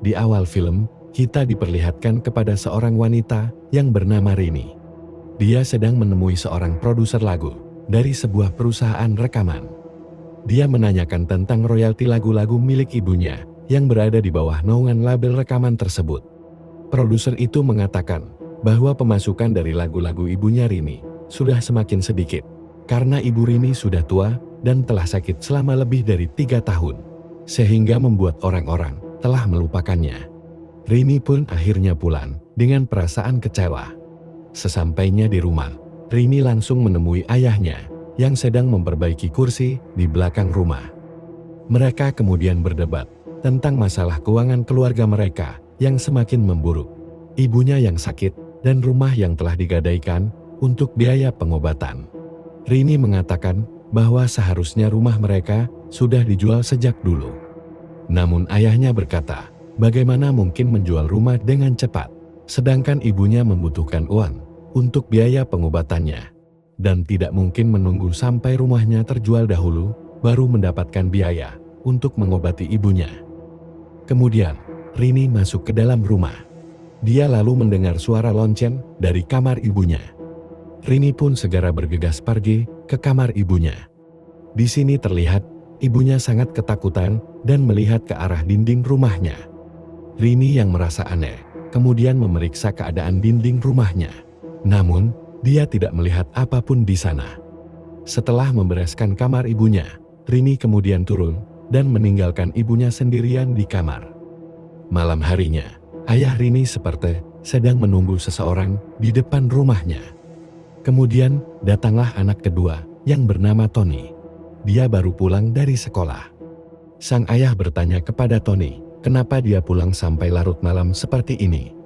Di awal film, kita diperlihatkan kepada seorang wanita yang bernama Rini. Dia sedang menemui seorang produser lagu dari sebuah perusahaan rekaman. Dia menanyakan tentang royalti lagu-lagu milik ibunya yang berada di bawah naungan label rekaman tersebut. Produser itu mengatakan bahwa pemasukan dari lagu-lagu ibunya Rini sudah semakin sedikit karena ibu Rini sudah tua dan telah sakit selama lebih dari 3 tahun, sehingga membuat orang-orang telah melupakannya. Rini pun akhirnya pulang dengan perasaan kecewa. Sesampainya di rumah, Rini langsung menemui ayahnya yang sedang memperbaiki kursi di belakang rumah. Mereka kemudian berdebat tentang masalah keuangan keluarga mereka yang semakin memburuk, ibunya yang sakit, dan rumah yang telah digadaikan untuk biaya pengobatan. Rini mengatakan bahwa seharusnya rumah mereka sudah dijual sejak dulu. Namun ayahnya berkata, bagaimana mungkin menjual rumah dengan cepat, sedangkan ibunya membutuhkan uang untuk biaya pengobatannya, dan tidak mungkin menunggu sampai rumahnya terjual dahulu, baru mendapatkan biaya untuk mengobati ibunya. Kemudian, Rini masuk ke dalam rumah. Dia lalu mendengar suara lonceng dari kamar ibunya. Rini pun segera bergegas pergi ke kamar ibunya. Di sini terlihat ibunya sangat ketakutan dan melihat ke arah dinding rumahnya. Rini yang merasa aneh, kemudian memeriksa keadaan dinding rumahnya. Namun, dia tidak melihat apapun di sana. Setelah membereskan kamar ibunya, Rini kemudian turun dan meninggalkan ibunya sendirian di kamar. Malam harinya, ayah Rini seperti sedang menunggu seseorang di depan rumahnya. Kemudian, datanglah anak kedua yang bernama Tony. Dia baru pulang dari sekolah. Sang ayah bertanya kepada Tony, kenapa dia pulang sampai larut malam seperti ini.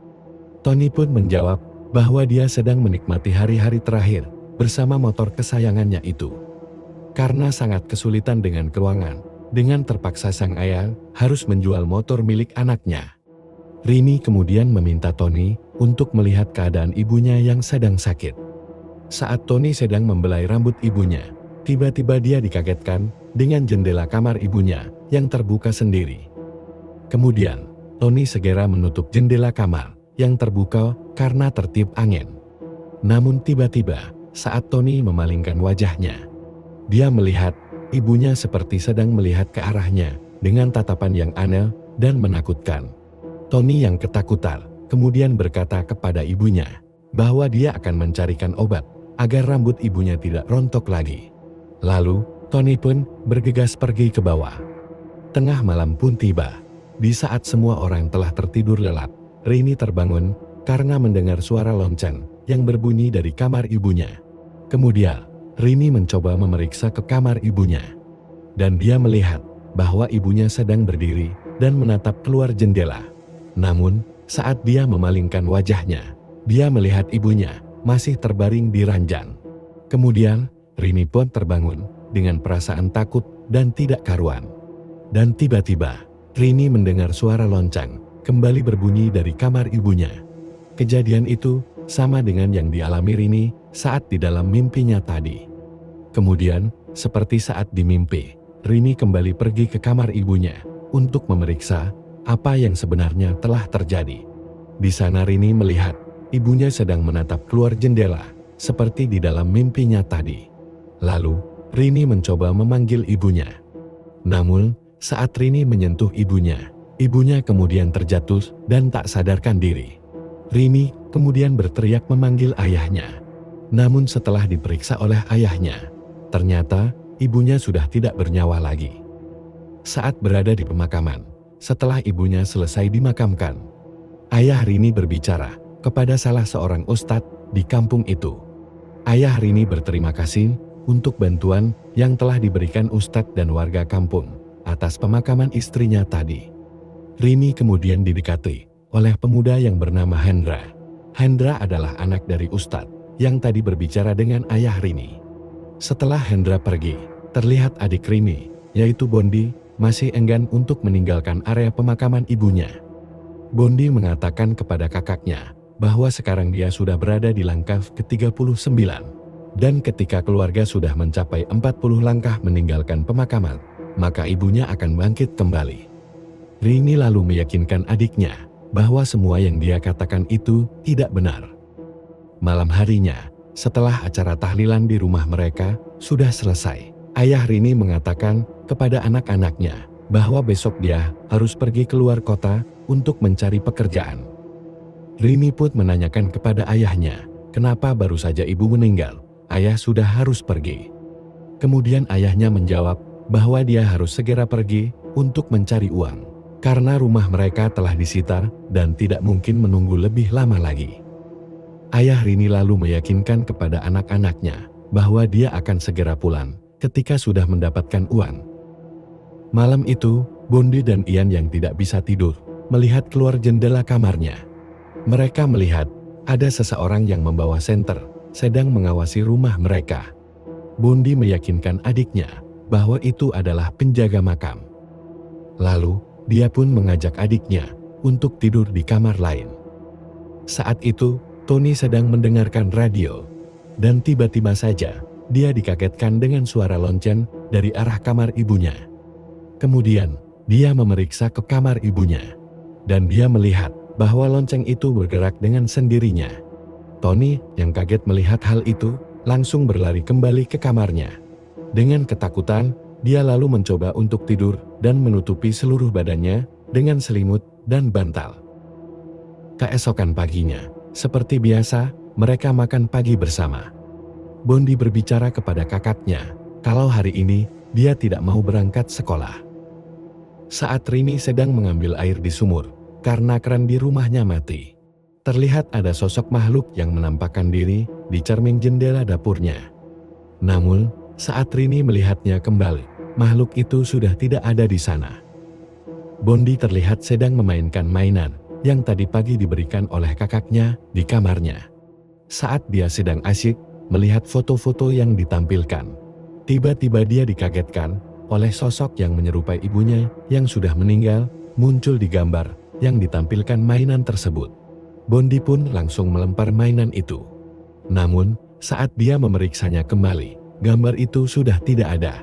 Tony pun menjawab bahwa dia sedang menikmati hari-hari terakhir bersama motor kesayangannya itu. Karena sangat kesulitan dengan keuangan, dengan terpaksa sang ayah harus menjual motor milik anaknya. Rini kemudian meminta Tony untuk melihat keadaan ibunya yang sedang sakit. Saat Tony sedang membelai rambut ibunya, tiba-tiba dia dikagetkan dengan jendela kamar ibunya yang terbuka sendiri. Kemudian, Tony segera menutup jendela kamar yang terbuka karena tertiup angin. Namun tiba-tiba, saat Tony memalingkan wajahnya, dia melihat ibunya seperti sedang melihat ke arahnya dengan tatapan yang aneh dan menakutkan. Tony yang ketakutan kemudian berkata kepada ibunya bahwa dia akan mencarikan obat agar rambut ibunya tidak rontok lagi. Lalu, Tony pun bergegas pergi ke bawah. Tengah malam pun tiba. Di saat semua orang telah tertidur lelap, Rini terbangun karena mendengar suara lonceng yang berbunyi dari kamar ibunya. Kemudian, Rini mencoba memeriksa ke kamar ibunya. Dan dia melihat bahwa ibunya sedang berdiri dan menatap keluar jendela. Namun, saat dia memalingkan wajahnya, dia melihat ibunya masih terbaring di ranjang. Kemudian, Rini pun terbangun dengan perasaan takut dan tidak karuan. Dan tiba-tiba, Rini mendengar suara lonceng kembali berbunyi dari kamar ibunya. Kejadian itu sama dengan yang dialami Rini saat di dalam mimpinya tadi. Kemudian, seperti saat di mimpi, Rini kembali pergi ke kamar ibunya untuk memeriksa apa yang sebenarnya telah terjadi. Di sana Rini melihat ibunya sedang menatap keluar jendela seperti di dalam mimpinya tadi. Lalu, Rini mencoba memanggil ibunya. Namun, saat Rini menyentuh ibunya kemudian terjatuh dan tak sadarkan diri. Rini kemudian berteriak memanggil ayahnya. Namun setelah diperiksa oleh ayahnya, ternyata ibunya sudah tidak bernyawa lagi. Saat berada di pemakaman, setelah ibunya selesai dimakamkan, ayah Rini berbicara kepada salah seorang ustadz di kampung itu. Ayah Rini berterima kasih untuk bantuan yang telah diberikan ustadz dan warga kampung atas pemakaman istrinya tadi. Rini kemudian didekati oleh pemuda yang bernama Hendra. Hendra adalah anak dari ustadz yang tadi berbicara dengan ayah Rini. Setelah Hendra pergi, terlihat adik Rini, yaitu Bondi, masih enggan untuk meninggalkan area pemakaman ibunya. Bondi mengatakan kepada kakaknya bahwa sekarang dia sudah berada di langkah ke-39. Dan ketika keluarga sudah mencapai 40 langkah meninggalkan pemakaman, maka ibunya akan bangkit kembali. Rini lalu meyakinkan adiknya bahwa semua yang dia katakan itu tidak benar. Malam harinya, setelah acara tahlilan di rumah mereka sudah selesai, ayah Rini mengatakan kepada anak-anaknya bahwa besok dia harus pergi keluar kota untuk mencari pekerjaan. Rini pun menanyakan kepada ayahnya, kenapa baru saja ibu meninggal, ayah sudah harus pergi. Kemudian ayahnya menjawab bahwa dia harus segera pergi untuk mencari uang, karena rumah mereka telah disita dan tidak mungkin menunggu lebih lama lagi. Ayah Rini lalu meyakinkan kepada anak-anaknya bahwa dia akan segera pulang ketika sudah mendapatkan uang. Malam itu, Bondi dan Ian yang tidak bisa tidur melihat keluar jendela kamarnya. Mereka melihat ada seseorang yang membawa senter sedang mengawasi rumah mereka. Bondi meyakinkan adiknya bahwa itu adalah penjaga makam. Lalu, dia pun mengajak adiknya untuk tidur di kamar lain. Saat itu, Tony sedang mendengarkan radio, dan tiba-tiba saja dia dikagetkan dengan suara lonceng dari arah kamar ibunya. Kemudian, dia memeriksa ke kamar ibunya, dan dia melihat bahwa lonceng itu bergerak dengan sendirinya. Tony yang kaget melihat hal itu, langsung berlari kembali ke kamarnya. Dengan ketakutan, dia lalu mencoba untuk tidur dan menutupi seluruh badannya dengan selimut dan bantal. Keesokan paginya, seperti biasa, mereka makan pagi bersama. Bondi berbicara kepada kakaknya kalau hari ini dia tidak mau berangkat sekolah. Saat Rini sedang mengambil air di sumur karena keran di rumahnya mati, terlihat ada sosok makhluk yang menampakkan diri di cermin jendela dapurnya. Namun, saat Rini melihatnya kembali, makhluk itu sudah tidak ada di sana. Bondi terlihat sedang memainkan mainan yang tadi pagi diberikan oleh kakaknya di kamarnya. Saat dia sedang asyik melihat foto-foto yang ditampilkan, tiba-tiba dia dikagetkan oleh sosok yang menyerupai ibunya yang sudah meninggal muncul di gambar yang ditampilkan mainan tersebut. Bondi pun langsung melempar mainan itu. Namun, saat dia memeriksanya kembali, gambar itu sudah tidak ada.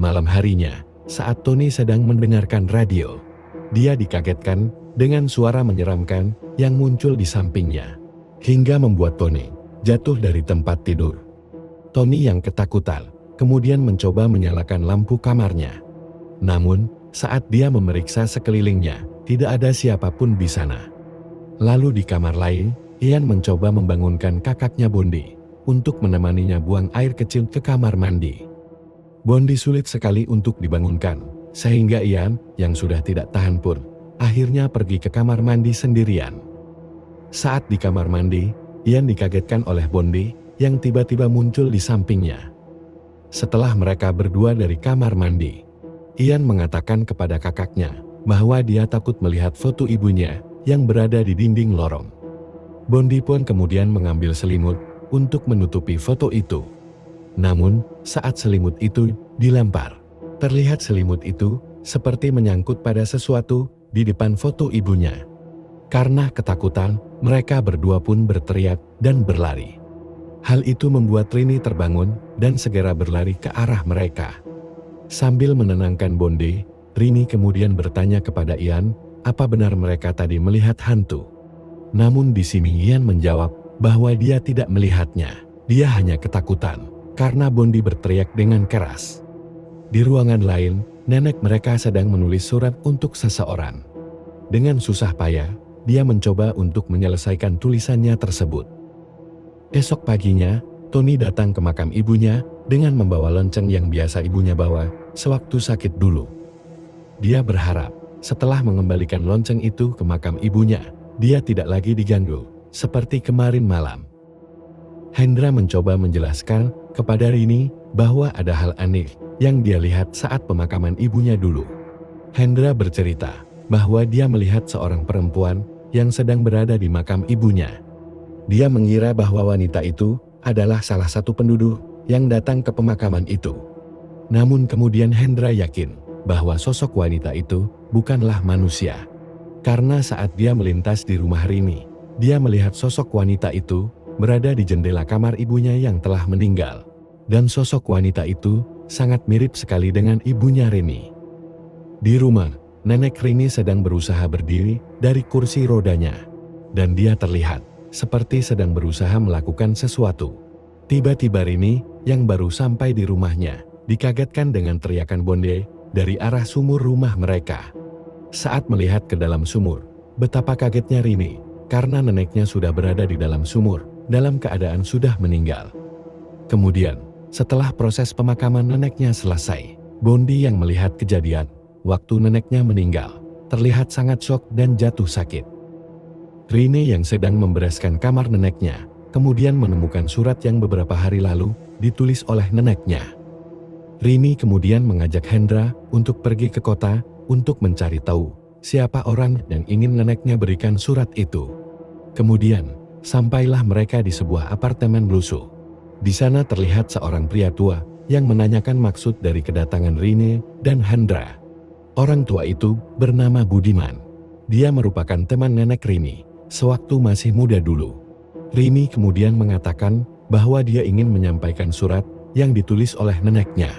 Malam harinya, saat Tony sedang mendengarkan radio, dia dikagetkan dengan suara menyeramkan yang muncul di sampingnya, hingga membuat Tony jatuh dari tempat tidur. Tony yang ketakutan kemudian mencoba menyalakan lampu kamarnya. Namun, saat dia memeriksa sekelilingnya, tidak ada siapapun di sana. Lalu di kamar lain, Ian mencoba membangunkan kakaknya Bondi untuk menemaninya buang air kecil ke kamar mandi. Bondi sulit sekali untuk dibangunkan, sehingga Ian yang sudah tidak tahan pun akhirnya pergi ke kamar mandi sendirian. Saat di kamar mandi, Ian dikagetkan oleh Bondi yang tiba-tiba muncul di sampingnya. Setelah mereka berdua dari kamar mandi, Ian mengatakan kepada kakaknya bahwa dia takut melihat foto ibunya yang berada di dinding lorong. Bondi pun kemudian mengambil selimut untuk menutupi foto itu. Namun, saat selimut itu dilempar, terlihat selimut itu seperti menyangkut pada sesuatu di depan foto ibunya. Karena ketakutan, mereka berdua pun berteriak dan berlari. Hal itu membuat Rini terbangun dan segera berlari ke arah mereka. Sambil menenangkan Bondi, Rini kemudian bertanya kepada Ian, apa benar mereka tadi melihat hantu? Namun di sini Ian menjawab bahwa dia tidak melihatnya. Dia hanya ketakutan karena Bondi berteriak dengan keras. Di ruangan lain, nenek mereka sedang menulis surat untuk seseorang. Dengan susah payah, dia mencoba untuk menyelesaikan tulisannya tersebut. Esok paginya, Tony datang ke makam ibunya dengan membawa lonceng yang biasa ibunya bawa sewaktu sakit dulu. Dia berharap setelah mengembalikan lonceng itu ke makam ibunya, dia tidak lagi diganggu seperti kemarin malam. Hendra mencoba menjelaskan kepada Rini bahwa ada hal aneh yang dia lihat saat pemakaman ibunya dulu. Hendra bercerita bahwa dia melihat seorang perempuan yang sedang berada di makam ibunya. Dia mengira bahwa wanita itu adalah salah satu penduduk yang datang ke pemakaman itu. Namun kemudian Hendra yakin bahwa sosok wanita itu bukanlah manusia. Karena saat dia melintas di rumah Rini, dia melihat sosok wanita itu berada di jendela kamar ibunya yang telah meninggal. Dan sosok wanita itu sangat mirip sekali dengan ibunya Rini. Di rumah, Nenek Rini sedang berusaha berdiri dari kursi rodanya. Dan dia terlihat seperti sedang berusaha melakukan sesuatu. Tiba-tiba Rini yang baru sampai di rumahnya dikagetkan dengan teriakan Bonde dari arah sumur rumah mereka. Saat melihat ke dalam sumur, betapa kagetnya Rini karena neneknya sudah berada di dalam sumur dalam keadaan sudah meninggal. Kemudian, setelah proses pemakaman neneknya selesai, Bondi yang melihat kejadian waktu neneknya meninggal terlihat sangat syok dan jatuh sakit. Rini yang sedang membereskan kamar neneknya kemudian menemukan surat yang beberapa hari lalu ditulis oleh neneknya. Rini kemudian mengajak Hendra untuk pergi ke kota untuk mencari tahu siapa orang yang ingin neneknya berikan surat itu. Kemudian, sampailah mereka di sebuah apartemen lusuh. Di sana terlihat seorang pria tua yang menanyakan maksud dari kedatangan Rini dan Hendra. Orang tua itu bernama Budiman. Dia merupakan teman nenek Rini sewaktu masih muda dulu. Rini kemudian mengatakan bahwa dia ingin menyampaikan surat yang ditulis oleh neneknya.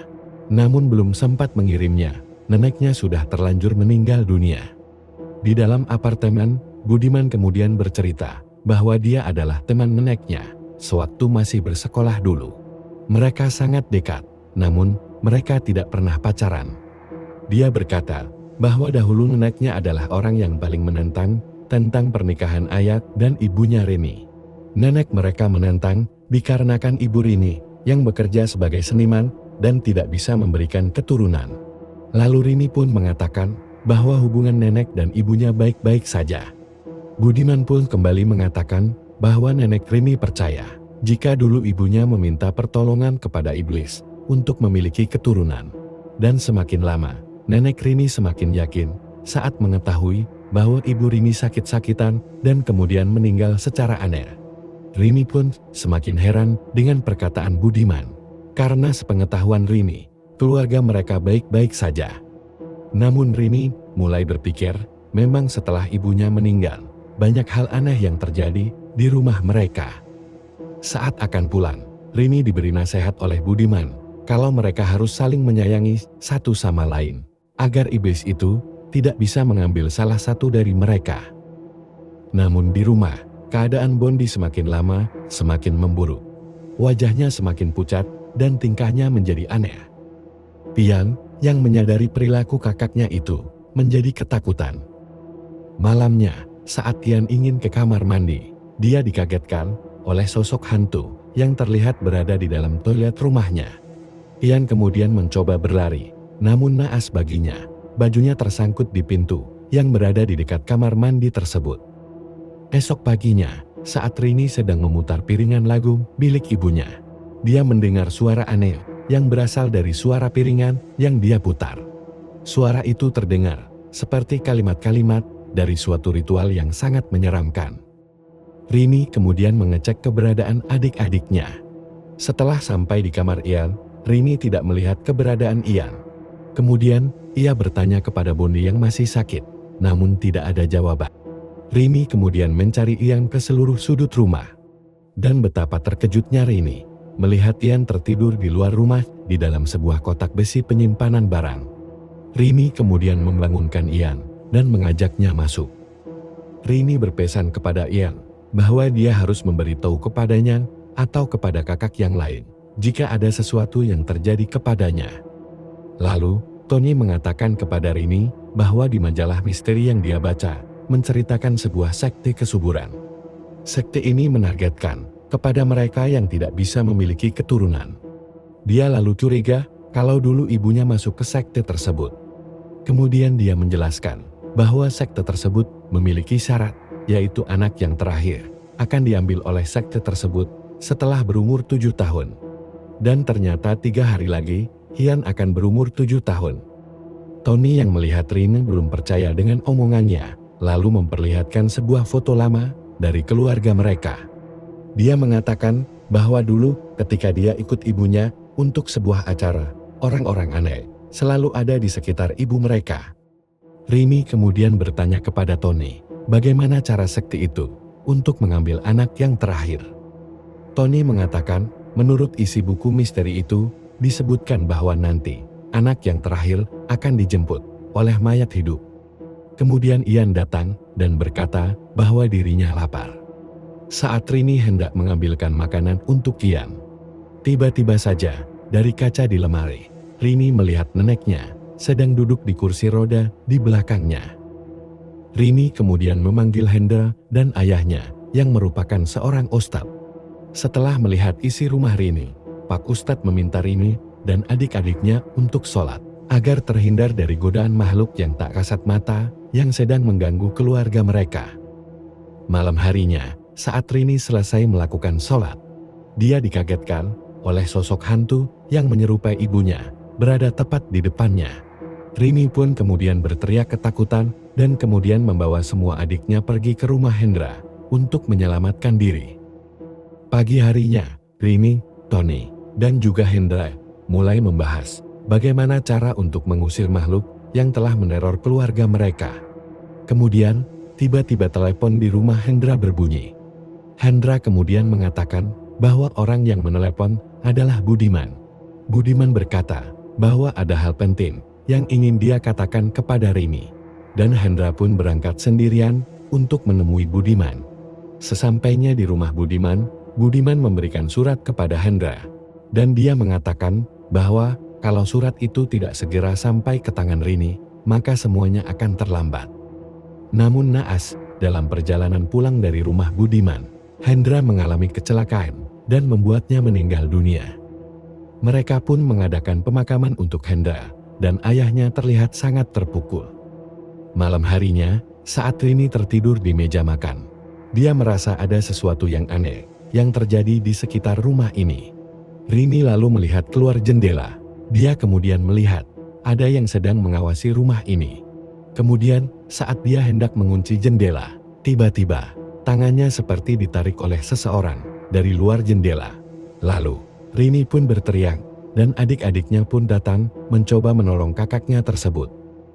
Namun belum sempat mengirimnya, neneknya sudah terlanjur meninggal dunia. Di dalam apartemen, Budiman kemudian bercerita bahwa dia adalah teman neneknya sewaktu masih bersekolah dulu. Mereka sangat dekat, namun mereka tidak pernah pacaran. Dia berkata bahwa dahulu neneknya adalah orang yang paling menentang tentang pernikahan ayah dan ibunya Rini. Nenek mereka menentang dikarenakan ibu Rini yang bekerja sebagai seniman dan tidak bisa memberikan keturunan. Lalu Rini pun mengatakan bahwa hubungan nenek dan ibunya baik-baik saja. Budiman pun kembali mengatakan bahwa nenek Rini percaya jika dulu ibunya meminta pertolongan kepada iblis untuk memiliki keturunan. Dan semakin lama, nenek Rini semakin yakin saat mengetahui bahwa ibu Rini sakit-sakitan dan kemudian meninggal secara aneh. Rini pun semakin heran dengan perkataan Budiman. Karena sepengetahuan Rini, keluarga mereka baik-baik saja. Namun Rini mulai berpikir, memang setelah ibunya meninggal, banyak hal aneh yang terjadi di rumah mereka. Saat akan pulang, Rini diberi nasihat oleh Budiman, kalau mereka harus saling menyayangi satu sama lain, agar iblis itu tidak bisa mengambil salah satu dari mereka. Namun di rumah, keadaan Bondi semakin lama semakin memburuk. Wajahnya semakin pucat dan tingkahnya menjadi aneh. Pian yang menyadari perilaku kakaknya itu menjadi ketakutan. Malamnya, saat Tian ingin ke kamar mandi, dia dikagetkan oleh sosok hantu yang terlihat berada di dalam toilet rumahnya. Tian kemudian mencoba berlari, namun naas baginya, bajunya tersangkut di pintu yang berada di dekat kamar mandi tersebut. Esok paginya, saat Rini sedang memutar piringan lagu milik ibunya, dia mendengar suara aneh yang berasal dari suara piringan yang dia putar. Suara itu terdengar seperti kalimat-kalimat dari suatu ritual yang sangat menyeramkan. Rini kemudian mengecek keberadaan adik-adiknya. Setelah sampai di kamar Ian, Rini tidak melihat keberadaan Ian. Kemudian, ia bertanya kepada Bondi yang masih sakit, namun tidak ada jawaban. Rini kemudian mencari Ian ke seluruh sudut rumah. Dan betapa terkejutnya Rini melihat Ian tertidur di luar rumah di dalam sebuah kotak besi penyimpanan barang. Rini kemudian membangunkan Ian dan mengajaknya masuk. Rini berpesan kepada Ian bahwa dia harus memberitahu kepadanya atau kepada kakak yang lain jika ada sesuatu yang terjadi kepadanya. Lalu, Tony mengatakan kepada Rini bahwa di majalah misteri yang dia baca menceritakan sebuah sekte kesuburan. Sekte ini menargetkan kepada mereka yang tidak bisa memiliki keturunan. Dia lalu curiga kalau dulu ibunya masuk ke sekte tersebut. Kemudian dia menjelaskan bahwa sekte tersebut memiliki syarat, yaitu anak yang terakhir akan diambil oleh sekte tersebut setelah berumur 7 tahun. Dan ternyata 3 hari lagi, Ian akan berumur 7 tahun. Tony yang melihat Rini belum percaya dengan omongannya, lalu memperlihatkan sebuah foto lama dari keluarga mereka. Dia mengatakan bahwa dulu ketika dia ikut ibunya untuk sebuah acara, orang-orang aneh selalu ada di sekitar ibu mereka. Rini kemudian bertanya kepada Tony, bagaimana cara sekte itu untuk mengambil anak yang terakhir. Tony mengatakan, menurut isi buku misteri itu, disebutkan bahwa nanti anak yang terakhir akan dijemput oleh mayat hidup Kemudian Ian datang dan berkata bahwa dirinya lapar. Saat Rini hendak mengambilkan makanan untuk Ian, tiba-tiba saja dari kaca di lemari, Rini melihat neneknya sedang duduk di kursi roda di belakangnya. Rini kemudian memanggil Hendra dan ayahnya yang merupakan seorang ustadz. Setelah melihat isi rumah Rini, Pak Ustadz meminta Rini dan adik-adiknya untuk sholat agar terhindar dari godaan makhluk yang tak kasat mata yang sedang mengganggu keluarga mereka. Malam harinya, saat Rini selesai melakukan sholat, dia dikagetkan oleh sosok hantu yang menyerupai ibunya berada tepat di depannya. Rini pun kemudian berteriak ketakutan dan kemudian membawa semua adiknya pergi ke rumah Hendra untuk menyelamatkan diri. Pagi harinya, Rini, Tony, dan juga Hendra mulai membahas bagaimana cara untuk mengusir makhluk yang telah meneror keluarga mereka. Kemudian, tiba-tiba telepon di rumah Hendra berbunyi. Hendra kemudian mengatakan bahwa orang yang menelepon adalah Budiman. Budiman berkata bahwa ada hal penting yang ingin dia katakan kepada Rini. Dan Hendra pun berangkat sendirian untuk menemui Budiman. Sesampainya di rumah Budiman, Budiman memberikan surat kepada Hendra. Dan dia mengatakan bahwa kalau surat itu tidak segera sampai ke tangan Rini, maka semuanya akan terlambat. Namun naas, dalam perjalanan pulang dari rumah Budiman, Hendra mengalami kecelakaan dan membuatnya meninggal dunia. Mereka pun mengadakan pemakaman untuk Hendra, dan ayahnya terlihat sangat terpukul. Malam harinya, saat Rini tertidur di meja makan, dia merasa ada sesuatu yang aneh yang terjadi di sekitar rumah ini. Rini lalu melihat keluar jendela. Dia kemudian melihat ada yang sedang mengawasi rumah ini. Kemudian, saat dia hendak mengunci jendela, tiba-tiba tangannya seperti ditarik oleh seseorang dari luar jendela. Lalu, Rini pun berteriak, dan adik-adiknya pun datang mencoba menolong kakaknya tersebut.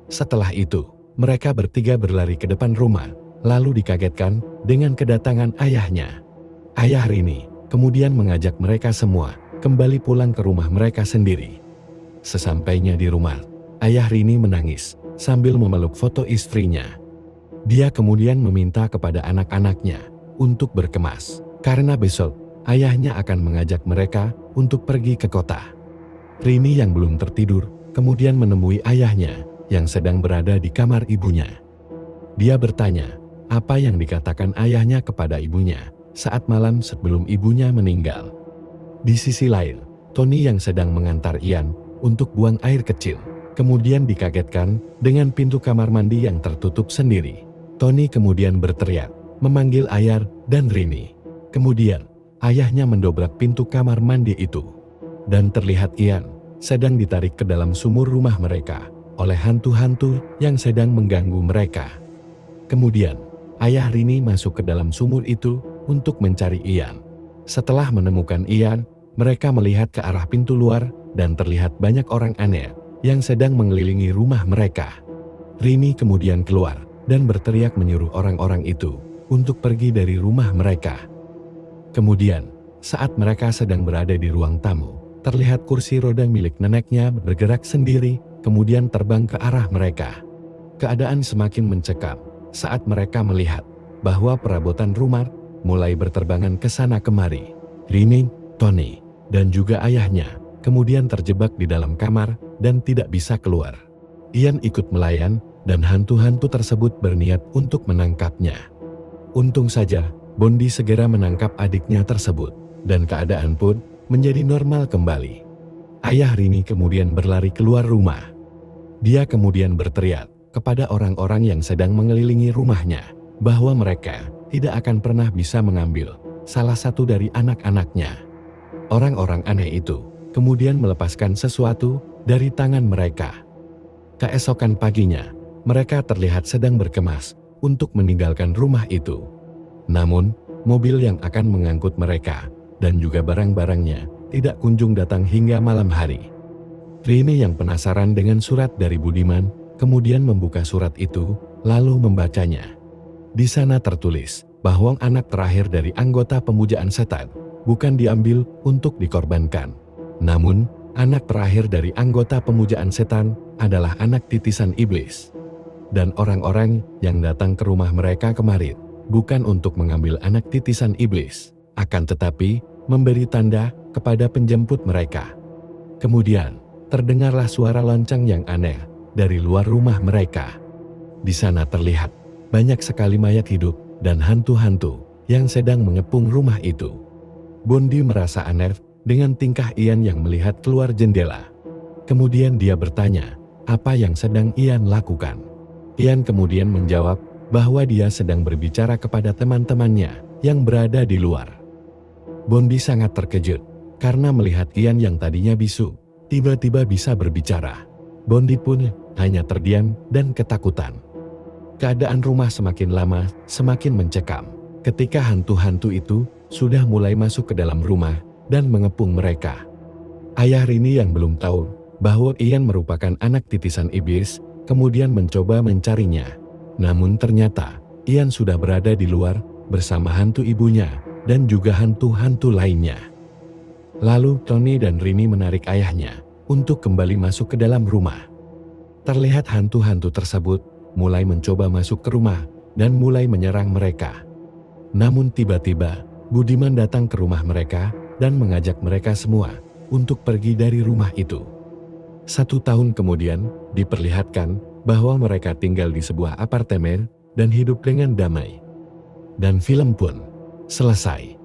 Setelah itu, mereka bertiga berlari ke depan rumah, lalu dikagetkan dengan kedatangan ayahnya. Ayah Rini kemudian mengajak mereka semua kembali pulang ke rumah mereka sendiri. Sesampainya di rumah, ayah Rini menangis sambil memeluk foto istrinya. Dia kemudian meminta kepada anak-anaknya untuk berkemas, karena besok ayahnya akan mengajak mereka untuk pergi ke kota. Rini yang belum tertidur kemudian menemui ayahnya yang sedang berada di kamar ibunya. Dia bertanya apa yang dikatakan ayahnya kepada ibunya saat malam sebelum ibunya meninggal. Di sisi lain, Tony yang sedang mengantar Ian untuk buang air kecil kemudian dikagetkan dengan pintu kamar mandi yang tertutup sendiri. Tony kemudian berteriak memanggil ayah dan Rini. Kemudian ayahnya mendobrak pintu kamar mandi itu. Dan terlihat Ian sedang ditarik ke dalam sumur rumah mereka oleh hantu-hantu yang sedang mengganggu mereka. Kemudian, ayah Rini masuk ke dalam sumur itu untuk mencari Ian. Setelah menemukan Ian, mereka melihat ke arah pintu luar dan terlihat banyak orang aneh yang sedang mengelilingi rumah mereka. Rini kemudian keluar dan berteriak menyuruh orang-orang itu untuk pergi dari rumah mereka. Kemudian, saat mereka sedang berada di ruang tamu, terlihat kursi roda milik neneknya bergerak sendiri, kemudian terbang ke arah mereka. Keadaan semakin mencekam saat mereka melihat bahwa perabotan rumah mulai berterbangan ke sana kemari. Rini, Tony, dan juga ayahnya kemudian terjebak di dalam kamar dan tidak bisa keluar. Ian ikut melayan dan hantu-hantu tersebut berniat untuk menangkapnya. Untung saja, Bondi segera menangkap adiknya tersebut, dan keadaan pun menjadi normal kembali. Ayah Rini kemudian berlari keluar rumah. Dia kemudian berteriak kepada orang-orang yang sedang mengelilingi rumahnya bahwa mereka tidak akan pernah bisa mengambil salah satu dari anak-anaknya. Orang-orang aneh itu kemudian melepaskan sesuatu dari tangan mereka. Keesokan paginya, mereka terlihat sedang berkemas untuk meninggalkan rumah itu. Namun, mobil yang akan mengangkut mereka dan juga barang-barangnya tidak kunjung datang hingga malam hari. Rini yang penasaran dengan surat dari Budiman, kemudian membuka surat itu, lalu membacanya. Di sana tertulis bahwa anak terakhir dari anggota pemujaan setan bukan diambil untuk dikorbankan. Namun, anak terakhir dari anggota pemujaan setan adalah anak titisan iblis. Dan orang-orang yang datang ke rumah mereka kemarin bukan untuk mengambil anak titisan iblis, akan tetapi memberi tanda kepada penjemput mereka. Kemudian terdengarlah suara lonceng yang aneh dari luar rumah mereka. Di sana terlihat banyak sekali mayat hidup dan hantu-hantu yang sedang mengepung rumah itu. Bondi merasa aneh dengan tingkah Ian yang melihat keluar jendela. Kemudian dia bertanya, apa yang sedang Ian lakukan? Ian kemudian menjawab bahwa dia sedang berbicara kepada teman-temannya yang berada di luar. Bondi sangat terkejut karena melihat Ian yang tadinya bisu, tiba-tiba bisa berbicara. Bondi pun hanya terdiam dan ketakutan. Keadaan rumah semakin lama semakin mencekam ketika hantu-hantu itu sudah mulai masuk ke dalam rumah dan mengepung mereka. Ayah Rini yang belum tahu bahwa Ian merupakan anak titisan iblis kemudian mencoba mencarinya. Namun ternyata Ian sudah berada di luar bersama hantu ibunya dan juga hantu-hantu lainnya. Lalu Tony dan Rini menarik ayahnya untuk kembali masuk ke dalam rumah. Terlihat hantu-hantu tersebut mulai mencoba masuk ke rumah dan mulai menyerang mereka. Namun tiba-tiba Budiman datang ke rumah mereka dan mengajak mereka semua untuk pergi dari rumah itu. 1 tahun kemudian diperlihatkan bahwa mereka tinggal di sebuah apartemen dan hidup dengan damai. Dan film pun selesai.